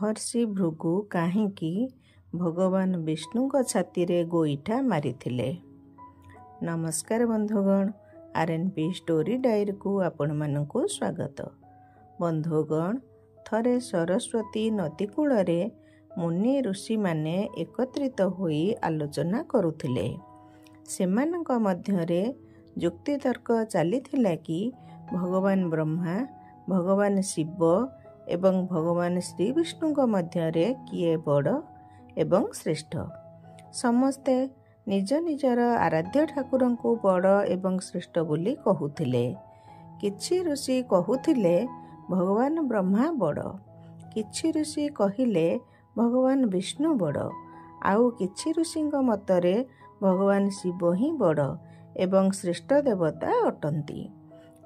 महर्षि भृगु काहींकी भगवान विष्णुଙ୍କ छातीरे गोईठा मारिथिले। नमस्कार बंधुगण, आरएनपी स्टोरी डायरी को आपण मानकु स्वागत। बंधुगण, थरे सरस्वती नदी कूलरे मुनि ऋषि माने एकत्रित होई आलोचना करुथिले। सेमानक मध्यरे जुक्ति तर्क चलीथिला कि भगवान ब्रह्मा, भगवान शिव एवं भगवान श्री विष्णुଙ୍କ मध्यरे किए बड़ एवं श्रेष्ठ। समस्ते निज निजर आराध्य ठाकुरଙ୍କୁ बड़ एवं श्रेष्ठ बोली कहुथिले। किछि ऋषि कहुथिले भगवान ब्रह्मा बड़, किछि ऋषि कहिले भगवान विष्णु बड़, आउ किछि ऋषिଙ୍କ मतरे भगवान शिव ही बड़ एवं श्रेष्ठ देवता अटंती।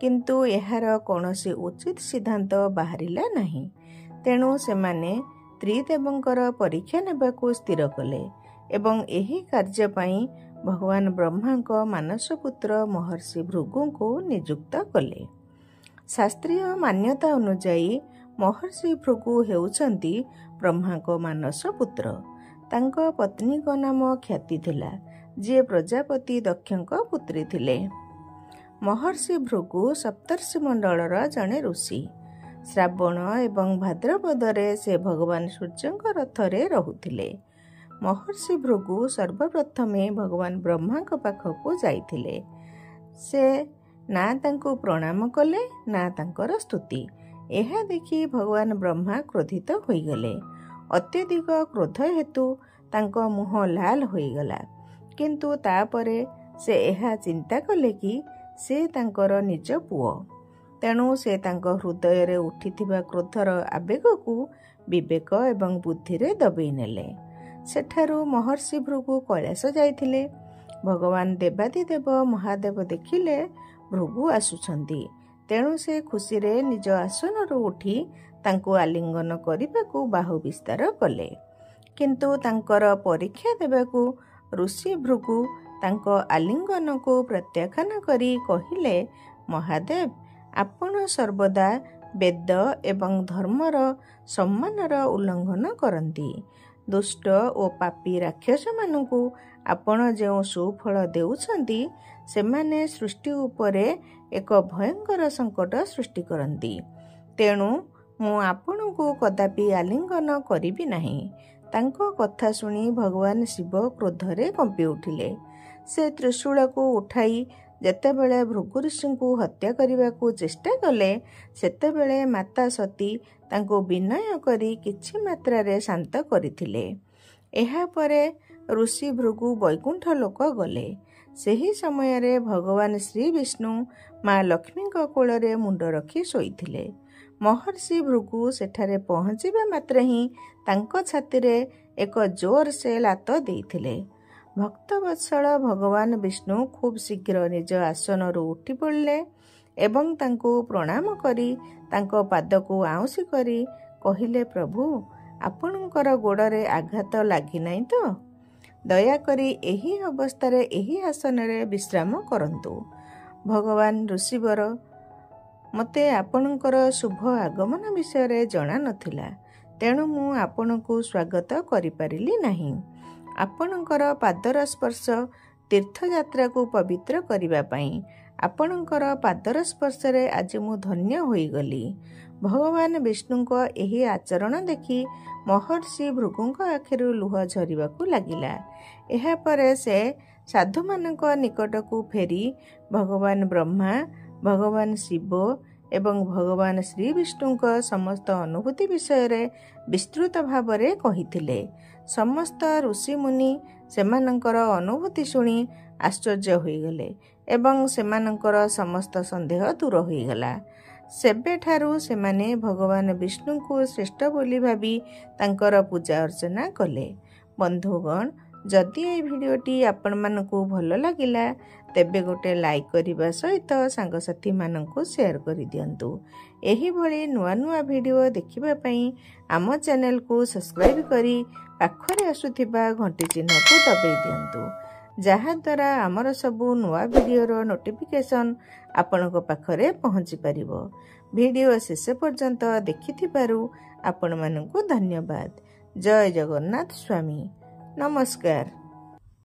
किंतु एहार कौनसी उचित सिद्धांत बाहरिला नहीं। तेणु सेमाने त्रिदेवंकर परीक्षा नेबाकू स्थिर कले एवं एही कार्य पई भगवान ब्रह्मांक मानस पुत्र महर्षि भृगु को नियुक्त कले। शास्त्रीय मान्यता अनुजाई महर्षि भृगु हेउचंती ब्रह्मांक मानस पुत्र। तांक पत्नीक नाम ख्याति थिला, जे प्रजापति दक्षଙ୍କ पुत्री थिले। महर्षि भृगु सप्तर्षि मंडलर जणे ऋषि। श्रावण एवं भाद्रपदरे से भगवान सूर्यଙ୍କ रथरे रहुथिले। महर्षि भृगु सर्वप्रथमे भगवान ब्रह्माଙ୍କ पाखକୁ जाइथिले। से ना तांको प्रणाम कले ना तांकर स्तुति। एहा देखि भगवान ब्रह्मा क्रोधित होइगले। अत्यधिक क्रोध हेतु तांको मुह लाल होइगला। किंतु तापरे से एहा चिंता कले कि से तांकर निज पुओ। तेणु से तांको हृदय रे उठिथिबा क्रोधर आवेग को विवेक एवं बुद्धि रे दबेई नेले। सेठारु महर्षि भृगु कैलाश जाइथिले। भगवान देवादिदेव महादेव देखिले भृगु आसुछंती। तेणु से खुशी रे निज आसनरु उठी तांको आलिंगन करिबाकू बाहु विस्तार कले। किंतु तांकर परीक्षा देबाकू ऋषि भृगु तांको आलिंगन को प्रत्याख्यान करी कहिले, महादेव आपण सर्वदा वेद एवं धर्मर सम्मानर उल्लंघन करती। दुष्ट और पापी राक्षस मानकू आपण जो सुफल देउछंती सेमाने सृष्टि उपरे एक भयंकर संकट सृष्टि करती। तेणु मु आपणको कदापि आलिंगन करिबि नाही। तांको कथा सुनी भगवान शिव क्रोधरे कंपी उठिले। से त्रिशूल को उठाई जेतेबेले भृगु ऋषिंकु हत्या करने चेष्टा कले, सेतेबेले माता सती तांको विनय करी किछि मात्रा रे शांत करथिले। एहा परे ऋषि भृगु वैकुंठ लोक गले। सेही समय रे भगवान श्री विष्णु माँ लक्ष्मी कोଳରେ मुंड रखी शोइथिले। महर्षि भृगु सेठारे पहुंचिबा मात्र ही तांको छातीरे एक जोर से लात देइथिले। भक्तवत्सल भगवान विष्णु खूब शीघ्र निज आसनरु उठी पड़ले एवं तांको प्रणाम करी तांको पादको आउसी करी कहिले, प्रभु आपणकर गोड़रे आघात लागि नाही तो? दयाकरी एही अवस्थारे एही आसनरे विश्राम करंतु। भगवान ऋषिवर, मते आपणकर शुभ आगमन विषय जଣା नथिला, तेणु मु आपणको स्वागत करि पारिली नाही। आपणकर पादर स्पर्श तीर्थयात्रा को पवित्र करिबा पई आपणकर पादर स्पर्श रे आज मु धन्य होइगली। भगवान विष्णुଙ୍କ एही आचरण देखि महर्षि भृगुଙ୍କ आखिरु लुह झरिबाकू लागिला। एहा परे से साधु मानक निकटकू फेरी भगवान ब्रह्मा, भगवान शिव एवं भगवान श्री विष्णुଙ୍କ समस्त अनुभूति विषय रे विस्तृत भावरे कहिथिले। समस्त ऋषि मुनि सेमानंकर अनुभूति शुणी आश्चर्य होइगले एवं सेमानंकर समस्त संदेह दूर होइगला। सेबेठारु सेमाने भगवान विष्णु को श्रेष्ठ बोली भाबी तांकर पूजा अर्चना कले। बंधुगण, जदि ए भिडियोटी आपण मानकू भल लागिला तेबे गोटे लाइक करिबा सहित सांगसाथी मानकू शेयर करि दियंतु। एही भली नुआ नुआ भिडियो देखिबा पई आम चैनल को सब्सक्राइब करी पाखरे आसुथिबा घंटी चिन्ह को दबाई दियंतु, जहा द्वारा आमर सबु नुआ भिडियोर नोटिफिकेशन आपणक पाखरे पहुंची परिबो। भिडियो शेष पर्यंत देखिथिबारु ଆପଣମାନଙ୍କୁ ଧନ୍ୟବାଦ। ଜୟ ଜଗନ୍ନାଥ ସ୍ୱାମୀ। ନମସ୍କାର।